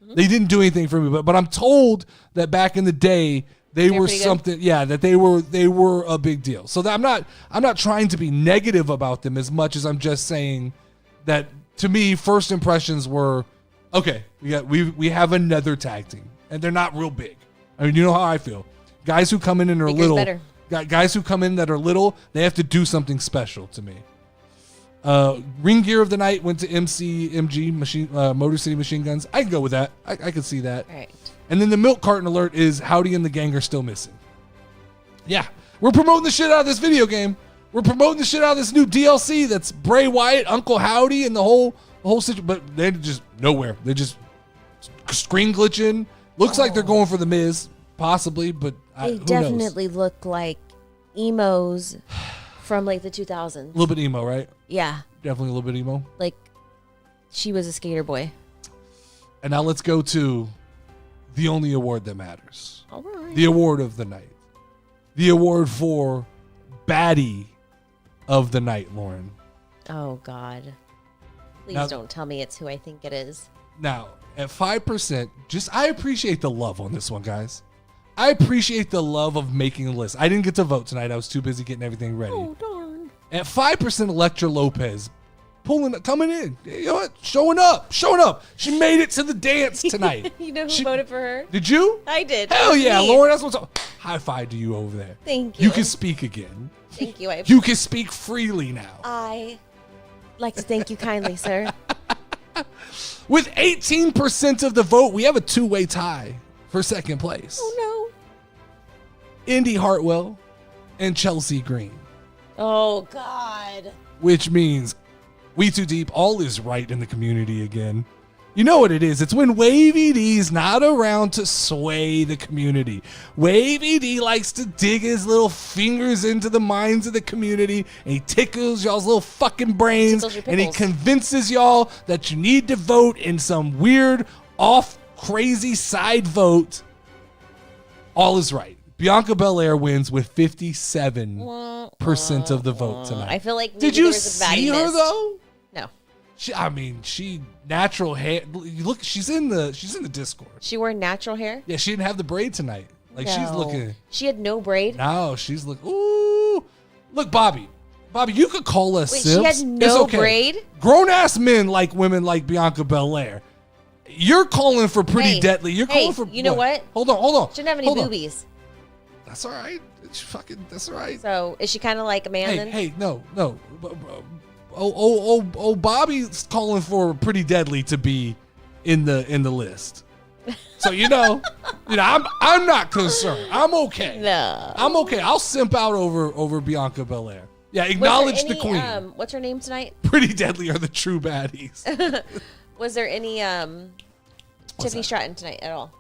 Mm-hmm. They didn't do anything for me, but I'm told that back in the day they were something. Good. Yeah, that they were a big deal. So that I'm not trying to be negative about them as much as I'm just saying that to me, first impressions were okay. We have another tag team, and they're not real big. I mean, you know how I feel. Guys who come in and are Bigger's little. Better. Guys who come in that are little, they have to do something special to me. Ring gear of the night went to MCMG Motor City Machine Guns. I can go with that. I can see that. All right. And then the milk carton alert is Howdy and the gang are still missing. Yeah, we're promoting the shit out of this video game. We're promoting the shit out of this new DLC that's Bray Wyatt, Uncle Howdy, and the whole situation. But they're just nowhere. They're just screen glitching. Looks like they're going for the Miz, possibly, but they definitely look like emos from like the 2000s. A little bit emo, right? Yeah. Definitely a little bit emo. Like she was a skater boy. And now let's go to the only award that matters. All right. The award of the night. The award for baddie of the night, Lauren. Oh, God. Please don't tell me it's who I think it is. Now, at 5%, I appreciate the love on this one, guys. I appreciate the love of making a list. I didn't get to vote tonight. I was too busy getting everything ready. Oh, darn. At 5%, Elektra Lopez coming in. You know what? Showing up. She made it to the dance tonight. You know who voted for her? Did you? I did. Hell yeah, Lauren. That's what's up. High five to you over there. Thank you. You can speak again. Thank you. You can speak freely now. I like to thank you kindly, sir. With 18% of the vote, we have a two-way tie for second place. Oh, no. Indy Hartwell and Chelsea Green. Oh, God. Which means We Too Deep, all is right in the community again. You know what it is. It's when Wavy D's not around to sway the community. Wavy D likes to dig his little fingers into the minds of the community, and he tickles y'all's little fucking brains, and he convinces y'all that you need to vote in some weird, off, crazy side vote. All is right. Bianca Belair wins with 57% of the vote tonight. I feel like maybe did you there was a see her missed. though? No. She natural hair. Look, she's in the Discord. She wore natural hair? Yeah, she didn't have the braid tonight. Like she's looking. She had no braid? No, she's looking. Ooh. Look, Bobby, you could call us Wait, simps. she had no okay. braid? Grown ass men like women like Bianca Belair. You're calling for Pretty Deadly. You're calling for. You know what? Hold on. She didn't have any boobies. That's all right. That's all right. So is she kind of like a man then? Hey, no. Bobby's calling for Pretty Deadly to be in the list. So I'm not concerned. I'm okay. No, I'm okay. I'll simp out over Bianca Belair. Yeah, acknowledge the queen. What's her name tonight? Pretty Deadly are the true baddies. Was there any Tiffany Stratton tonight at all?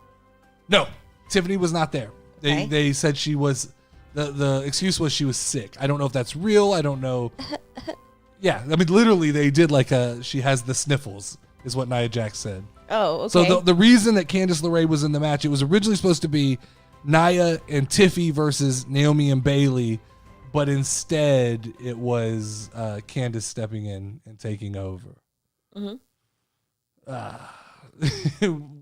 No, Tiffany was not there. Okay. They said she was. The excuse was she was sick. I don't know if that's real. I don't know. Yeah, I mean, literally, they did she has the sniffles, is what Nia Jax said. Oh, okay. So the reason that Candice LeRae was in the match, it was originally supposed to be Nia and Tiffy versus Naomi and Bayley, but instead it was Candice stepping in and taking over.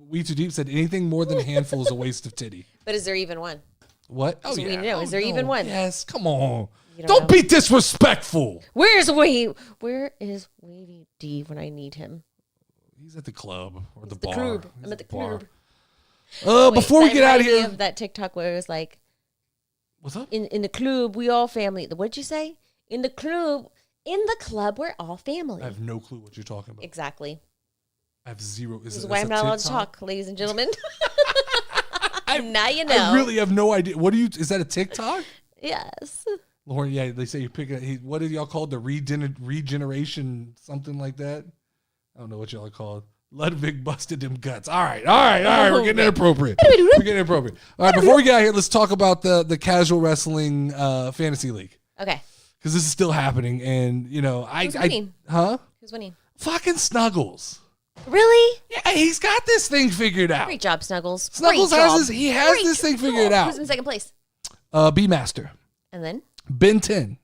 We Too Deep said anything more than a handful is a waste of titty. But is there even one? What? Oh, so yeah. We know. Is there even one? Yes, come on. Don't be disrespectful. Where is Wavy D when I need him? He's at the club or the bar. Club. I'm at the club. Before we get out of here, of that TikTok where it was like, what's up? In the club, we all family. What'd you say? In the club, we're all family. I have no clue what you're talking about. Exactly. I have zero. This is why I'm not allowed to talk, ladies and gentlemen. Now you know. I really have no idea. Is that a TikTok? Yes. Lauren, yeah, they say you're picking. What are y'all called? The regeneration, something like that. I don't know what y'all are called. Ludwig busted them guts. All right. We're getting inappropriate. All right, before we get out of here, let's talk about the casual wrestling fantasy league. Okay. Because this is still happening, and Who's winning? Who's winning? Fucking Snuggles. Really? Yeah, he's got this thing figured out. Great job, Snuggles. Snuggles has this thing figured out. Who's in second place? B Master. And then? Ben 10.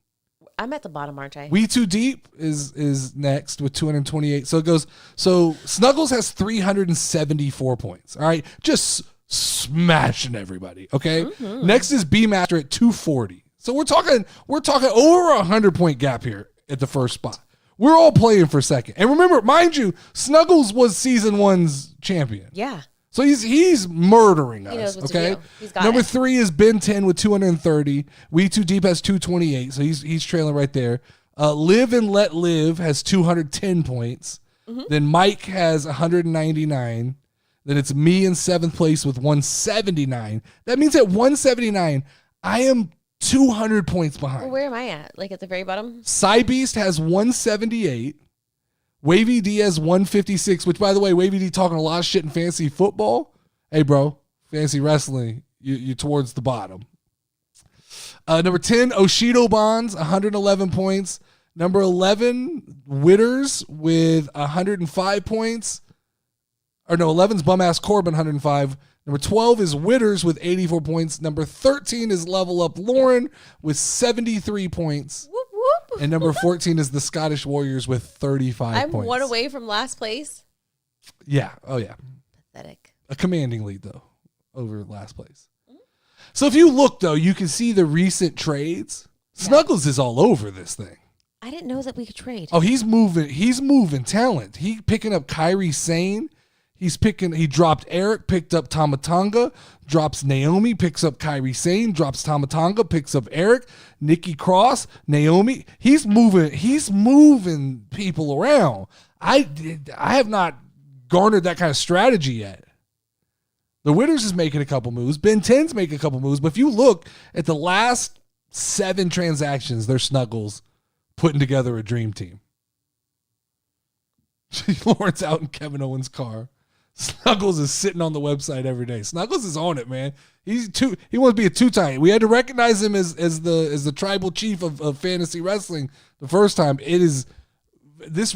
I'm at the bottom, aren't I? We Too Deep is next with 228. So it goes. So Snuggles has 374 points. All right, just smashing everybody. Okay. Mm-hmm. Next is B Master at 240. So we're talking over 100-point gap here at the first spot. We're all playing for second. And remember, mind you, Snuggles was season 1's champion. Yeah. So he's murdering us. He knows what okay. to do. He's got Number it. 3 is Ben 10 with 230. We Too Deep has 228. So he's trailing right there. Live and Let Live has 210 points. Mm-hmm. Then Mike has 199. Then it's me in 7th place with 179. That means at 179, I am 200 points behind. Well, where am I at? Like at the very bottom? Cybeast has 178. Wavy D has 156, which, by the way, Wavy D talking a lot of shit in fantasy football. Hey, bro, fantasy wrestling, you're towards the bottom. Number 10, Oshido Bonds, 111 points. Number 11, Witters with 105 points. Or no, 11's Bum-Ass Corbin, 105. Number 12 is Witters with 84 points. Number 13 is Level Up Lauren with 73 points. Whoop, whoop. And number 14 is the Scottish Warriors with 35 points. I'm one away from last place. Yeah. Oh, yeah. Pathetic. A commanding lead, though, over last place. So if you look, though, you can see the recent trades. Yeah. Snuggles is all over this thing. I didn't know that we could trade. Oh, he's moving talent. He picking up Kairi Sane. He dropped Eric, picked up Tamatonga, drops Naomi, picks up Kairi Sane, drops Tamatonga, picks up Eric, Nikki Cross, Naomi. He's moving people around. I have not garnered that kind of strategy yet. The Witters is making a couple moves. Ben 10's making a couple moves. But if you look at the last 7 transactions, they're Snuggles putting together a dream team. Lawrence out in Kevin Owens' car. Snuggles is sitting on the website every day. Snuggles is on it, man. He wants to be a 2-time. We had to recognize him as the tribal chief of fantasy wrestling the first time. This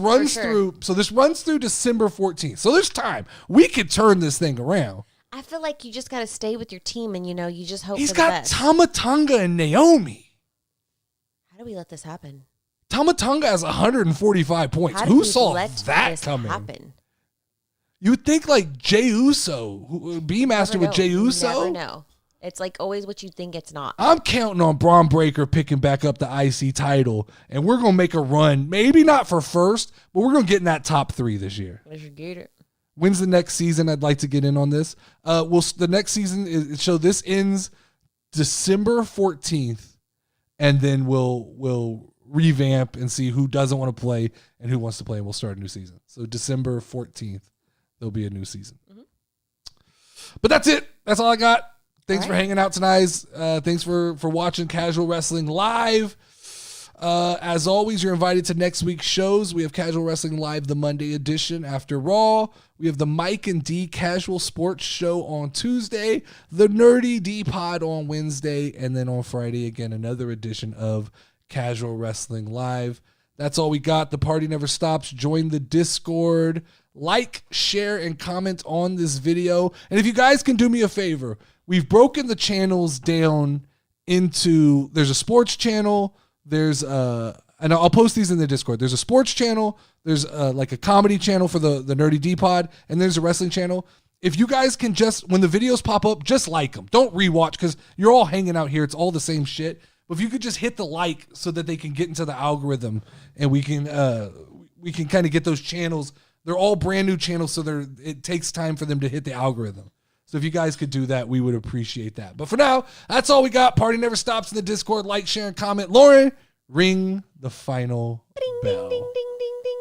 runs through December 14th. So there's time. We could turn this thing around. I feel like you just got to stay with your team and you just hope He's for the best. He's got Tamatonga and Naomi. How do we let this happen? Tamatonga has 145 points. Who saw that coming? Happen? You would think like Jey Uso, B-Master with Jey Uso. You never know. It's like always what you think it's not. I'm counting on Braun Breaker picking back up the IC title, and we're going to make a run. Maybe not for first, but we're going to get in that top 3 this year. We should get it. When's the next season? I'd like to get in on this. The next season this ends December 14th, and then we'll revamp and see who doesn't want to play and who wants to play, and we'll start a new season. So December 14th. There'll be a new season. Mm-hmm. But that's it. That's all I got. Thanks for hanging out tonight. Thanks for watching Casual Wrestling Live. As always, you're invited to next week's shows. We have Casual Wrestling Live, the Monday edition after Raw. We have the Mike and D Casual Sports Show on Tuesday, the Nerdy D Pod on Wednesday, and then on Friday, again, another edition of Casual Wrestling Live. That's all we got. The party never stops. Join the Discord. Like, share, and comment on this video. And if you guys can do me a favor, we've broken the channels down into, there's a sports channel, there's and I'll post these in the Discord. There's a sports channel, there's like a comedy channel for the Nerdy D-Pod, and there's a wrestling channel. If you guys can just, when the videos pop up, just like them. Don't rewatch because you're all hanging out here. It's all the same shit. But if you could just hit the like so that they can get into the algorithm and we can kind of get those channels. They're all brand new channels, so it takes time for them to hit the algorithm. So if you guys could do that, we would appreciate that. But for now, that's all we got. Party never stops in the Discord. Like, share, and comment. Lauren, ring the final bell. Ding, ding, ding, ding, ding.